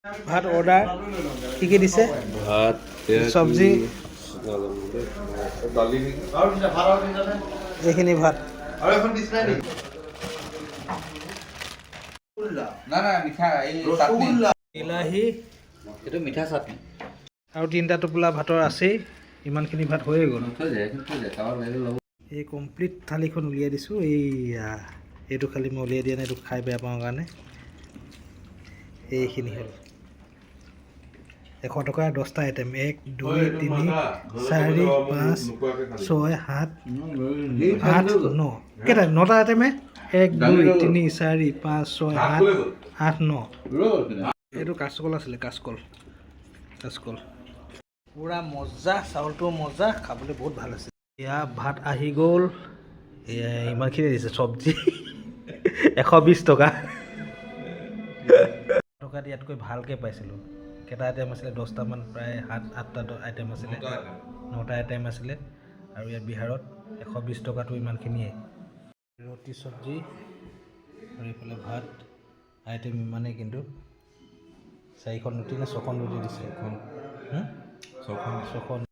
ভাত অৰ্ডাৰ কি দিছে? ভাত চব্জি দালি এইখিনি ভাত না না মিঠা এই চাটনি বিলাহী এইটো মিঠা চাটনি আৰু 3টা টোপোলা ভাতৰ আছেই ইমানখিনি ভাত হৈয়ে গ'ল থৈ যায় কাৰোবাৰ বাহিৰত ল'ব এই কমপ্লিট থালিখন উলিয়াই দিছোঁ এইটো খালি মই উলিয়াই দিয়া নাই এইটো খাই বেয়া পাওঁ কাৰণে এইখিনি হ'ল 100 টকাৰ 10টা আইটেম 1 2 3 4 5 6 7 8 9 কেইটা 9টা আইটেমে 1 2 3 4 5 6 7 8 9 এইটো কাচকল আছিলে কাচকল পুৰা মজা চাউলটো মজা খাবলৈ বহুত ভাল আছে এয়া ভাত আহি গ'ল এয়া ইমানখিনি দিছে চব্জি 120 টকা টকাত ইয়াতকৈ ভালকৈ পাইছিলোঁ কেইটা আইটেম আছিলে 10টামান প্ৰায় 7-8টা আইটেম আছিলে 9টা আইটেম আছিলে আৰু ইয়াত বিহাৰত 120 টকাটো ইমানখিনিয়ে ৰুটি চব্জি আৰু এইফালে ভাত আইটেম ইমানেই কিন্তু 4খন ৰুটি নে 6খন ৰুটি দিছে 6খন